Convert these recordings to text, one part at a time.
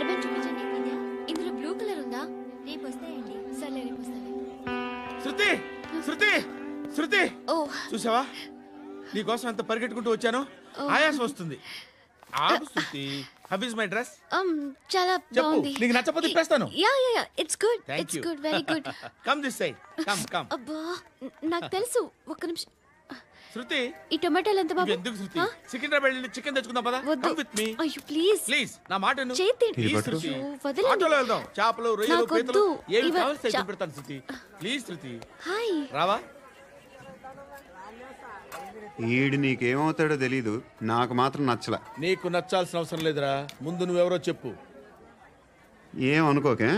Hair band చూపించండి. ఇందులో blue colour ఉందా? రేపు వస్తాయండి. సర్లే రేపు వస్తాను. శృతి శృతి శృతి ఓ చూసావా నీకోసం ఎంత పరిగెట్టుకుంటూ వచ్చాను. ఆయాసం వస్తుంది. ఆగు Shruti. How is my dress? చాలా చెప్పు. బాగుంది. నీకు నచ్చకపోతే తిప్పేస్తాను. Yeah yeah yeah it's good. Thank it's you. Good. Very good. Come this side. Come అబ్బా నాకు తెలుసు. ఒక్క నిమిషం. శృతి ఈ టొమాటోలు ఎంత బాబు? ఎందుకు శృతి? సికింద్రాబాద్ వెళ్ళి చికెన్ తెచ్చుకుందాం పదా. వద్దు. కమ్ విత్ మీ అయ్యో ప్లీజ్ ప్లీజ్. నా మాట విను. చేతి ప్లీజ్ శృతి. అయ్యో, వదలండి. ఆటోలో వెళ్దాం. చేపలు రొయ్యలు నాకు పీతలు వద్దు. ఏమి ఇవ- కావాలి తెచ్చి పెడతాను శృతి. Please Shruti hi. రావా. ఈడు నీకేమవుతాడో తెలీదు, నాకు మాత్రం నచ్చల. నీకు నచ్చాల్సిన అవసరం లేదురా. ముందు నువ్వెవరో చెప్పు. ఏం అనుకోకే.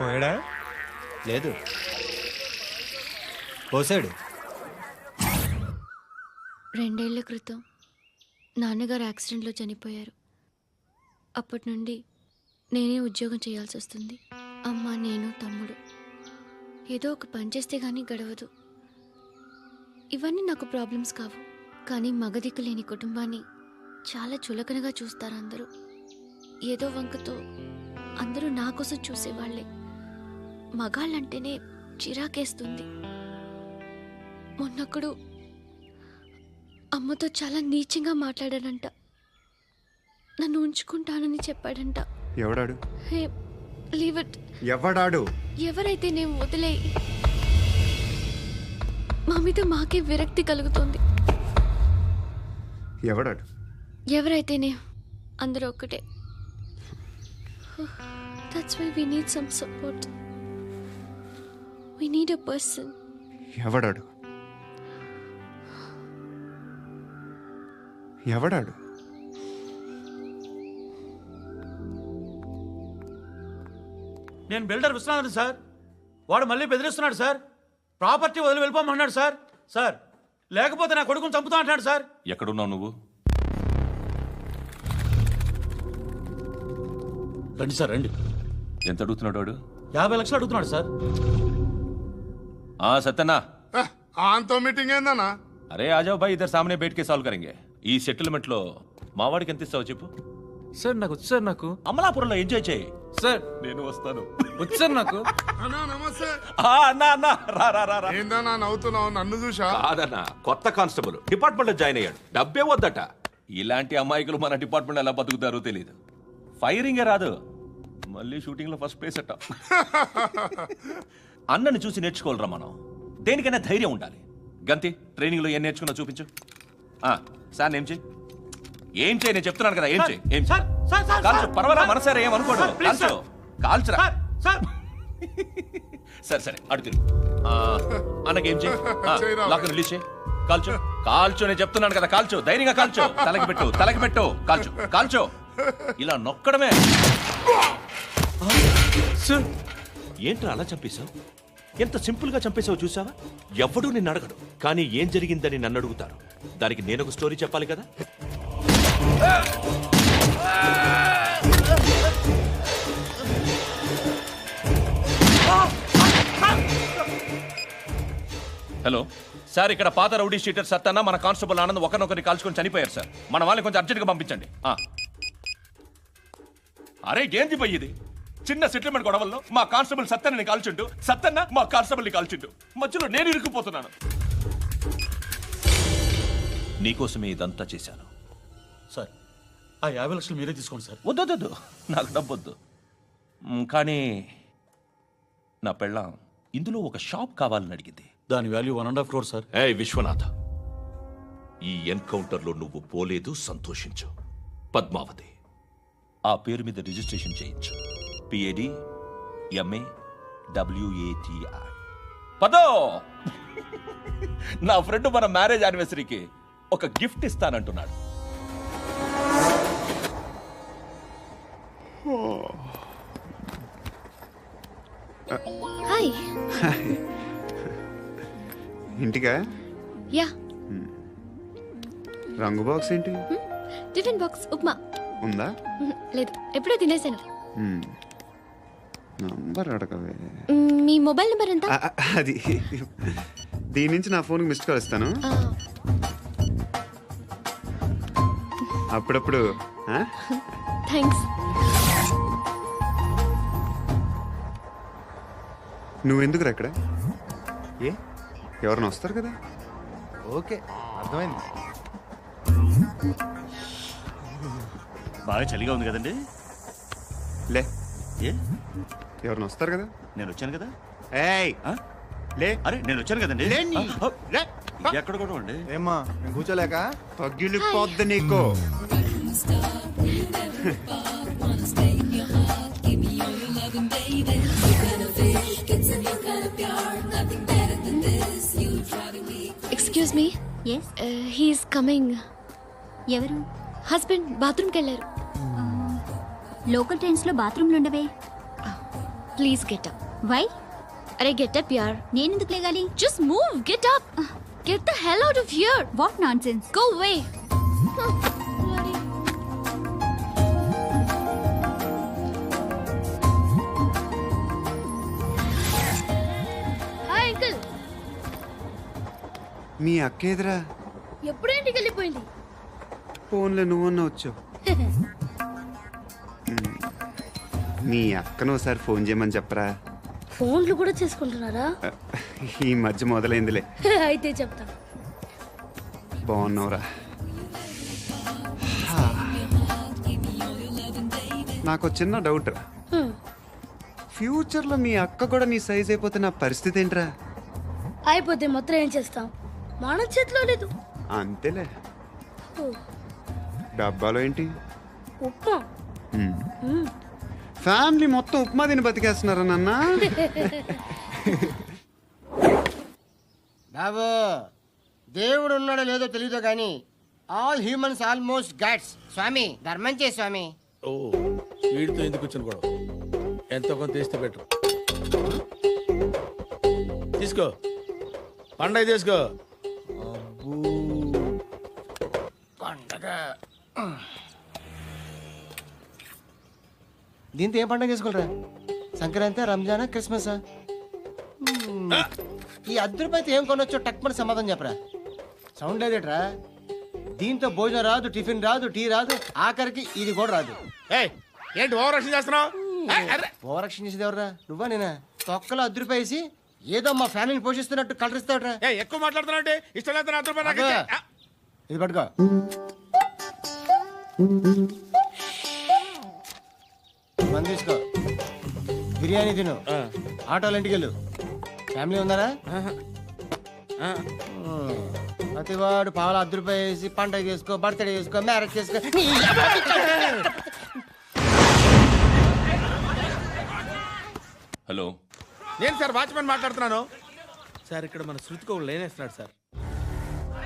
పోయాడా? లేదు, పోసాడు. 2 ఏళ్ల క్రితం నాన్నగారు యాక్సిడెంట్లో చనిపోయారు. అప్పటి నుండి నేనే ఉద్యోగం చేయాల్సి వస్తుంది. అమ్మ, నేను, తమ్ముడు ఏదో ఒక పని చేస్తే గానీ గడవదు. ఇవన్నీ నాకు ప్రాబ్లమ్స్ కావు, కానీ మగదిక్కు లేని కుటుంబాన్ని చాలా చులకనగా చూస్తారు అందరూ. ఏదో వంకతో అందరూ నా కోసం చూసేవాళ్లే. మగాళ్ళంటేనే చిరాకేస్తుంది. మొన్నప్పుడు అమ్మతో చాలా నీచంగా మాట్లాడాడంట. నన్ను ఉంచుకుంటానని చెప్పాడంట. ఎవడాడు? Hey leave it. ఎవడాడు? ఎవరైతే నేను వదిలేయి. మా మీద మాకే విరక్తి కలుగుతుంది. ఎవడాడు? ఎవరైతేనే అందరూ ఒక్కటే. That's why we need some support. We need a person. ఎవడాడు? ఎవడాడు? నేను బిల్డర్ విశ్వనాథన్ సార్. వాడు మళ్ళీ బెదిరిస్తున్నాడు సార్. ప్రాపర్టీ వదిలి వెళ్ళిపోమన్నాడు సార్. సార్ లేకపోతే నా కొడుకుని చంపుతా అంటున్నాడు సార్. ఎక్కడున్నావు నువ్వు? రండి సార్ రండి. ఎంత అడుగుతున్నాడు వాడు? 50 లక్షలు అడుగుతున్నాడు సార్. సత్యన్నా, ఆంతో మీటింగ్ ఏందన్నా? అరే ఆజావ్ భాయ్, ఇద్దరు సామనే బయటకే సాల్వ్ కరెంగే. ఈ సెటిల్మెంట్ లో మావాడికి ఎంత ఇస్తావు చెప్పు. సార్ నాకు వచ్చు సార్. నాకు అమలాపురంలో ఎంజాయ్ చేయి సార్. నేను వస్తాను. వచ్చు సార్ నాకు. అన్నా నమస్తే. అన్నా అన్నా రా రా రా రా. ఏందన్నా నవ్వుతున్నావు? నన్ను చూసా? కాదన్నా, కొత్త కానిస్టేబుల్ డిపార్ట్మెంట్ లో జాయిన్ అయ్యాడు. డబ్బే వద్దట. ఇలాంటి అమాయకులు మన డిపార్ట్మెంట్ ఎలా బతుకుతారో తెలియదు. ఫైరింగే రాదు, మళ్ళీ షూటింగ్ లో ఫస్ట్ ప్లేస్ అట్ట. అన్నని చూసి నేర్చుకోవాలరా మనం. దేనికైనా ధైర్యం ఉండాలి. గంతి, ట్రైనింగ్ లో ఏం నేర్చుకున్నా చూపించు. సార్ ఏం చేయి, ఏం చేయి, నేను చెప్తున్నాను కదా. ఏం చేయి, ఏం సార్ సార్ సార్ కాల్చు. పర్వాలా, మనసారా ఏం అనుకోడు. సార్, ప్లీజ్ కాల్చు, కాల్చురా. సార్ సార్ సరే సరే అడుగుతుంది. అన్నకేం చేయి, చేయరా. లాక్ రిలీజ్ చేయి. కాల్చు కాల్చు, నేను చెప్తున్నాను కదా. కాల్చు, ధైర్యంగా కాల్చు. తలకి పెట్టు, తలకి పెట్టు. కాల్చు కాల్చు. ఇలా నొక్కడమే. ఏంట్రా అలా చంపేశావు? ఎంత సింపుల్ గా చంపేశావు చూసావా? ఎవడూ నిన్ను అడగడు, కానీ ఏం జరిగిందని నన్ను అడుగుతారు. దానికి నేను ఒక స్టోరీ చెప్పాలి కదా. హలో సార్, ఇక్కడ పాత రౌడీ షీటర్ సత్తన్న, మన కానిస్టేబుల్ ఆనంద్ ఒకరినొకరిని కాల్చుకొని చనిపోయారు సార్. మన వాళ్ళని కొంచెం అర్జెంట్గా పంపించండి. అరే ఏంది పోయి ఇది? చిన్న సెటిల్మెంట్ గొడవల్లో మా కానిస్టేబుల్ సత్తన్నని కాల్చుంటూ, సత్తన్న మా కానిస్టేబుల్ని కాల్చుంటూ, మధ్యలో నేను ఇరుక్కుపోతున్నాను. నీకోసమే ఇదంతా చేశాను. సార్ ఆ 50 లక్షలు మీరే తీసుకోండి సార్. వద్దొద్దు, నాకు డబ్బొద్దు. కానీ నా పెళ్ళాం ఇందులో ఒక షాప్ కావాలని అడిగింది. దాని వాల్యూ 1.5 crore సార్. ఏ విశ్వనాథ, ఈ ఎన్కౌంటర్లో నువ్వు పోలేదు, సంతోషించు. పద్మావతి ఆ పేరు మీద రిజిస్ట్రేషన్ చేయించు. PADMAWATI. పదో, నా ఫ్రెండ్ మన మ్యారేజ్ యానివర్సరీకి ఒక గిఫ్ట్ ఇస్తానంటున్నాడు. హాయ్. ఇంటికా? యా. రంగు బాక్స్ ఏంటి? Tiffin box upma. ఉందా? లేదు, ఎప్పుడో తినేసాను. నంబర్ అడగవే. మీ మొబైల్ నెంబర్ ఎంత? అది దీని నుంచి నా ఫోన్కి మిస్డ్ కాల్ ఇస్తాను. అప్పుడప్పుడు ఆ? థ్యాంక్స్. నువ్వెందుకురా ఇక్కడ? ఏ ఎవరైనా వస్తారు కదా. ఓకే, అర్థమైంది. బాగా చలిగా ఉంది కదండి. లే, ఏ ఎవరైనా వస్తారు కదా. నేను వచ్చాను కదా. ఏయ్ ఆ? లే, అరే నేను వచ్చాను కదండి. లే నీ. ఆ, లే. ఇది ఎక్కడ కూడా అండి. ఏమ్మా నేను కూర్చోలేక? పగిలిపోద్ది నీకు. Excuse me. Yes, he's coming. ఎవరు? హస్బెండ్ బాత్రూమ్కి వెళ్ళారు. లోకల్ ట్రైన్స్ లో బాత్రూమ్లు ఉండవే. Please get up. వై? అరే గెట్ అప్ యార్. నేనెందుకు లేగాలి? Just move. Get up. Get the hell out of here. What nonsense. Go away. Hi uncle. మీ అక్క ఎదురా ఎప్పుడు ఇంటికి వెళ్ళిపోయింది? ఫోన్లో నువ్వన్నా వచ్చావు. మీ అక్కను ఒకసారి ఫోన్ చేయమని చెప్పరా. ఫోన్లు కూడా చేసుకుంటున్నారా? ఈ మధ్య మొదలైందిలే. అయితే చెప్తా. బాగున్నావురా. నాకు చిన్న డౌట్ రా. ఫ్యూచర్లో మీ అక్క కూడా నీ సైజ్ అయిపోతే నా పరిస్థితి ఏంట్రా? అయిపోతే మొత్తం ఏం చేస్తాం? మన చేతిలో లేదు. అంతేలే. డబ్బాలో ఏంటి? ఉప్మా. ఫ్యామిలీ మొత్తం ఉప్మా తిని బతికేస్తున్నారా నాన్న? బాబు, దేవుడు ఉన్నాడో లేదో తెలియదు కానీ ఆల్ హ్యూమన్స్ ఆల్మోస్ట్ గాడ్స్. స్వామి ధర్మం చే స్వామి. ఓ వీడితో ఎందుకు వచ్చిన గొడవ? ఎంతో కొంత తీస్తే పెట్టు. తీసుకో, పండగ తీసుకో. పండగ దీంతో ఏం పండగ చేసుకోలేరా? సంక్రాంతి, రంజానా, క్రిస్మసా? ఈ రూపాయలతో ఏం కొనొచ్చో టక్మని సమాధానం చెప్పరా. సౌండ్ లేదేట్రా? దీంతో భోజనం రాదు, టిఫిన్ రాదు, టీ రాదు, ఆఖరికి ఇది కూడా రాదు. ఏయ్, ఏంటి ఓవర్ రక్షణ చేస్తున్నావు? ఓవరక్షణ చేసేది ఎవరా? నువ్వా నేనా? తొక్కలో రూపాయలు వేసి ఏదో మా ఫ్యామిలీని పోషిస్తున్నట్టు కలరిస్తావుట్రా. ఎక్కువ మాట్లాడుతున్నావు అంటే ఇష్టం లేదు. రూపాయలు నాకు ఇచ్చే. ఆ. ఇది పట్టుకో. మంది తీసుకో, బిర్యానీ తిను, ఆటోలు ఇంటికి వెళ్ళు. ఫ్యామిలీ ఉన్నారా? ప్రతివాడు పావులు రూపాయలు వేసి పండగ చేసుకో, బర్త్డే చేసుకో, మ్యారేజ్ చేసుకో. హలో, నేను సార్ వాచ్మెన్ మాట్లాడుతున్నాను. సార్ ఇక్కడ మన శృతికి ఒక లైన్ వేస్తున్నాడు సార్.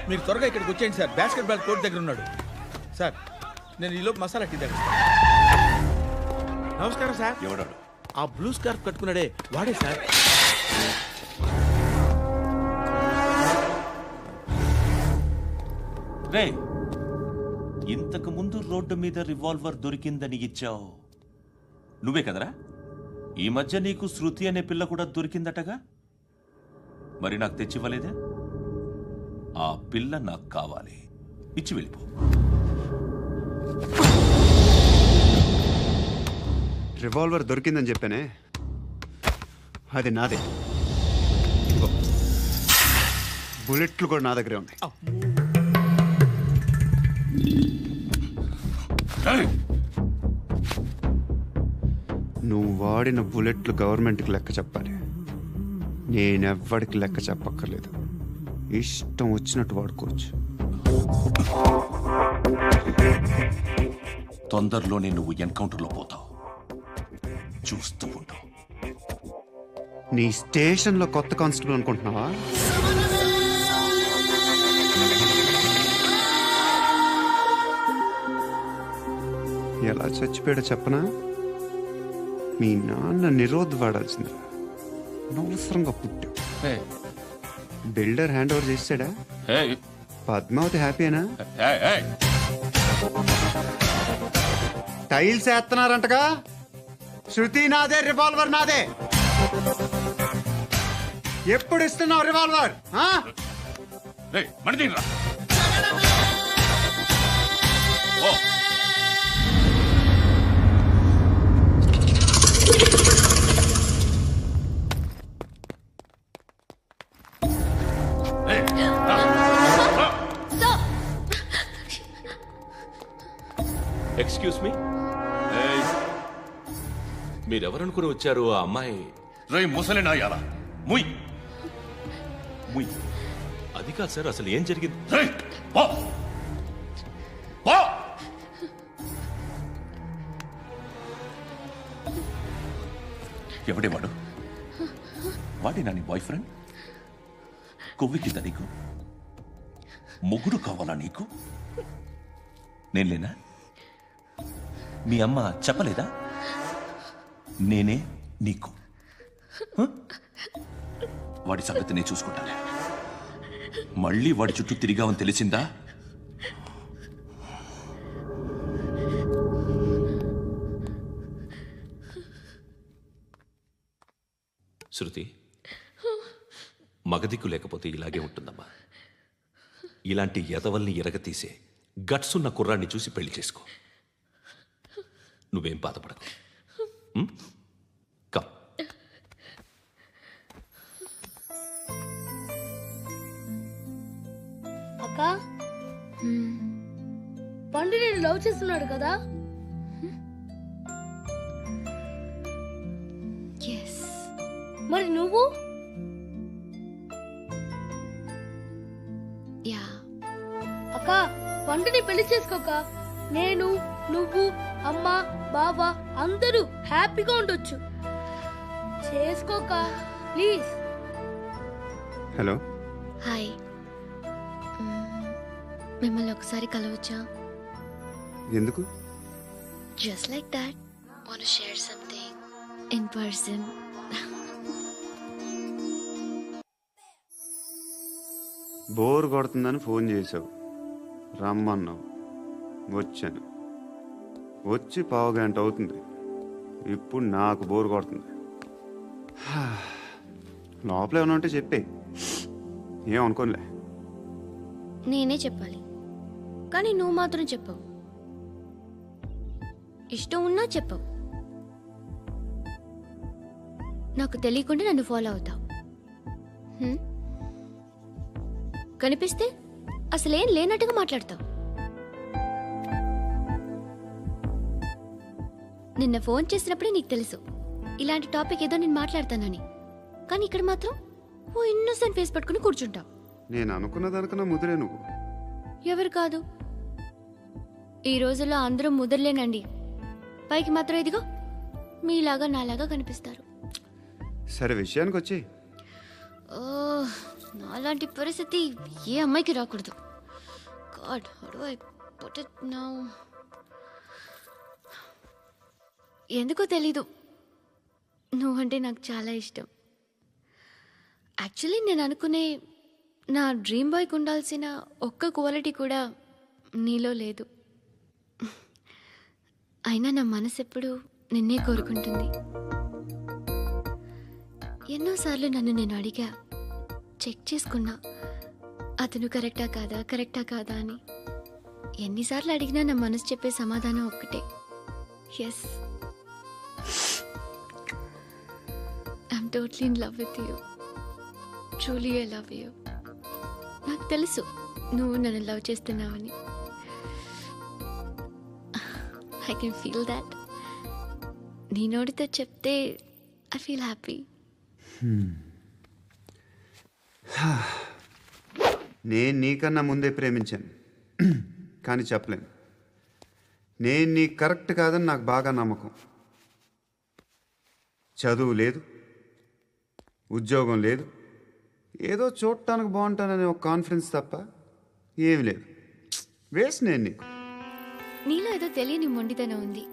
మీరు త్వరగా ఇక్కడికి వచ్చేయండి సార్. బాస్కెట్ బాల్ కోర్ట్ దగ్గర ఉన్నాడు సార్. నేను ఈలోపు మసాలా టీ దగ్గర. నమస్కారం సార్. ఎవడాడు? ఆ బ్లూ స్కార్ఫ్ కట్టుకున్నాడే వాడే సార్. రే, ఇంతకు ముందు రోడ్డు మీద రివాల్వర్ దొరికిందని ఇచ్చావు నువ్వే కదరా? ఈ మధ్య నీకు శృతి అనే పిల్ల కూడా దొరికిందటగా? మరి నాకు తెచ్చివ్వలేదే? ఆ పిల్ల నాకు కావాలి, ఇచ్చి వెళ్ళిపో. రివాల్వర్ దొరికిందని చెప్పానే, అది నాదే. ఇదిగో, బుల్లెట్లు కూడా నా దగ్గరే ఉన్నాయి. నువ్వు వాడిన బుల్లెట్లు గవర్నమెంట్కి లెక్క చెప్పాలి. నేనెవ్వడికి లెక్క చెప్పక్కర్లేదు. ఇష్టం వచ్చినట్టు వాడుకోవచ్చు. తొందరలోనే నువ్వు ఎన్కౌంటర్లో పోతావు, చూస్తూ ఉంటావు. నీ స్టేషన్లో కొత్త కానిస్టేబుల్ అనుకుంటున్నావా? ఎలా చచ్చిపోయాడో చెప్పనా? మీ నాన్న నిరోధ్ వాడాల్సింది. అనవసరంగా పుట్టావు. బిల్డర్ హ్యాండ్ ఓవర్ చేసాడా? పద్మావతి హ్యాపీనా? టైల్స్ వేస్తున్నారంటగా? శృతి నాదే, రివాల్వర్ నాదే. ఎప్పుడు ఇస్తున్నావు రివాల్వర్? ఎక్స్క్యూజ్ మీ, మీరెవరనుకుని వచ్చారు? ఆ అమ్మాయి రే ముసలి నాయాల ముయ్ ముయ్. అది కాదు సార్, అసలు ఏం జరిగింది? రే పో పో. ఎవడే వాడు? వాడేనా నీ బాయ్ ఫ్రెండ్? కొవ్వికింద నీకు? మొగుడు కావాలా నీకు? నేను లేనా? మీ అమ్మ చెప్పలేదా నేనే నీకు? వాడి సంగతి నేను చూసుకుంటాను. మళ్ళీ వాడి చుట్టూ తిరిగావని తెలిసిందా? శృతి, మగదిక్కు లేకపోతే ఇలాగే ఉంటుందమ్మా. ఇలాంటి ఎదవల్ని ఎరగతీసే గట్స్ ఉన్న కుర్రాన్ని చూసి పెళ్లి చేసుకో. నువ్వేం బాధపడకు. కమ్. అక్క, పండు నేను లవ్ చేస్తున్నాడు కదా? మరి నువ్వు? యా. అక్క, పండుని పెళ్లి చేసుకోక నేను, నువ్వు, అమ్మ, బావ అందరూ హ్యాపీగా ఉండొచ్చు. చేసుకోక ప్లీజ్. హలో. హాయ్. మిమ్మల్ని ఒకసారి కలవచ్చా? ఎందుకు? Just like that. Want to share something in person. Bore కొడుతుందని ఫోన్ చేసావు, రమ్మన్నావు, వచ్చాను. వచ్చి పావు గంట అవుతుంది. ఇప్పుడు నాకు బోర్ కొడుతుంది. లోపల ఏమైనా ఉంటే చెప్పే, ఏమనుకోనిలే. నేనే చెప్పాలి, కానీ నువ్వు మాత్రం చెప్పవు. ఇష్టం ఉన్నా చెప్పవు. నాకు తెలియకుండా నన్ను ఫాలో అవుతావు. కనిపిస్తే అసలేం లేనట్టుగా మాట్లాడతావు. నిన్న ఫోన్ చేసినప్పుడే నీకు తెలుసు ఇలాంటి టాపిక్ ఏదో నేను మాట్లాడతానని. కానీ ఇక్కడ మాత్రం ఓ ఇన్నోసెంట్ ఫేస్ పట్టుకుని కూర్చుంటావు. నేను అనుకున్న దానికన్నా ముదిరే నువ్వు. ఎవరు కాదు, ఈ రోజుల్లో అందరూ ముదరలేనండి. పైకి మాత్రం ఇదిగో మీలాగా నాలాగా కనిపిస్తారు. సరే విషయానికి వచ్చి. నాలాంటి పరిస్థితి ఏ అమ్మాయికి రాకూడదు. God, how do I put it now? ఎందుకో తెలీదు, నువ్వంటే నాకు చాలా ఇష్టం. యాక్చువల్లీ నేను అనుకునే నా డ్రీమ్ బాయ్కి ఉండాల్సిన ఒక్క క్వాలిటీ కూడా నీలో లేదు. అయినా నా మనసు ఎప్పుడు నిన్నే కోరుకుంటుంది. ఎన్నోసార్లు నన్ను నేను అడిగా, చెక్ చేసుకున్నా అతను కరెక్టా కాదా అని. ఎన్నిసార్లు అడిగినా నా మనసు చెప్పే సమాధానం ఒక్కటే, yes, I'm totally in love with you. Truly I love you. నాకు తెలుసు నువ్వు నన్ను లవ్ చేస్తున్నావని. I can feel that. నీ నోటితో చెప్తే ఐ ఫీల్ హ్యాపీ. నేను నీకన్నా ముందే ప్రేమించాను, కానీ చెప్పలేను. నేను నీకు కరెక్ట్ కాదని నాకు బాగా నమ్మకం. చదువు లేదు, ఉద్యోగం లేదు, ఏదో చూడటానికి బాగుంటాననే ఒక కాన్ఫిడెన్స్ తప్ప ఏమి లేదు. వేస్ట్ నేను నీకు. నీలో ఏదో తెలియని మొండితనం ఉంది,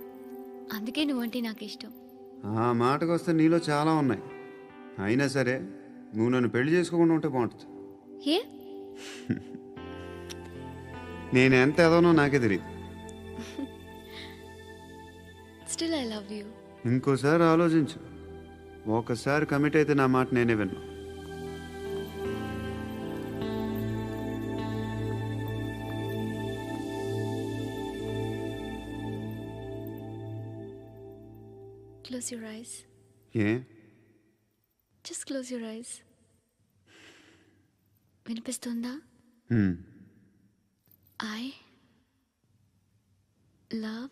అందుకే నువ్వంటే నాకు ఇష్టం. ఆ మాటకు వస్తే నీలో చాలా ఉన్నాయి. అయినా సరే నువ్వు నన్ను పెళ్లి చేసుకోకుండా ఉంటే బాగుంటుంది. ఏ? నేను ఎంత ఎదవనో నాకే తెలియదు. Still I love you. ఇంకోసారి ఆలోచించు. ఒకసారి కమిట్ అయితే నా మాట నేనే విన్నా. Close your eyes. A Just close your eyes. వినిపిస్తుందా? I love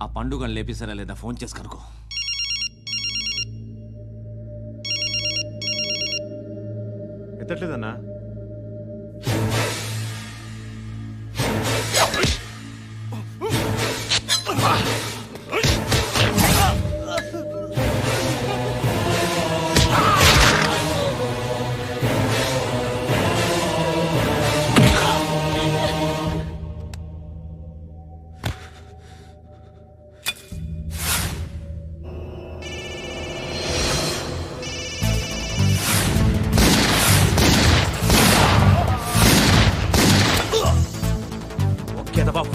ఆ పండుగను లేపేసారా లేదా ఫోన్ చేసి కనుకో. ఎత్తట్లేదన్నా.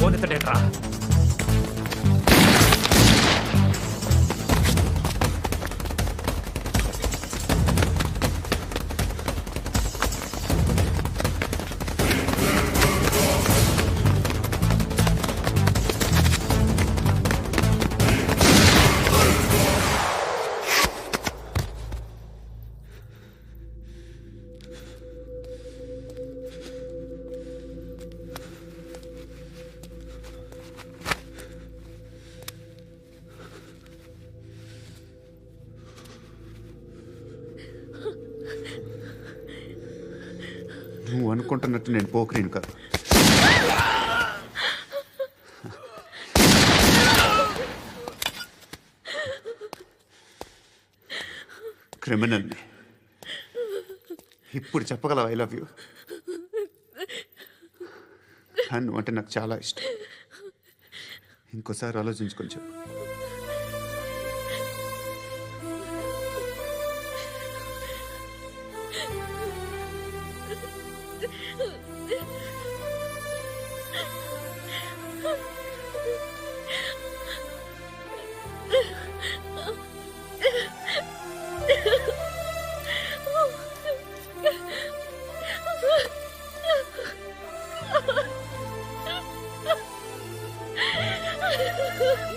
ఫోన్ ఎత్తడేట్రా. నువ్వు అనుకుంటున్నట్టు నేను పోకరీను కాదు. క్రిమినల్ని. ఇప్పుడు చెప్పగలవా ఐ లవ్ యూ? నువ్వు అంటే నాకు చాలా ఇష్టం. ఇంకోసారి ఆలోచించుకొని చెప్పు. I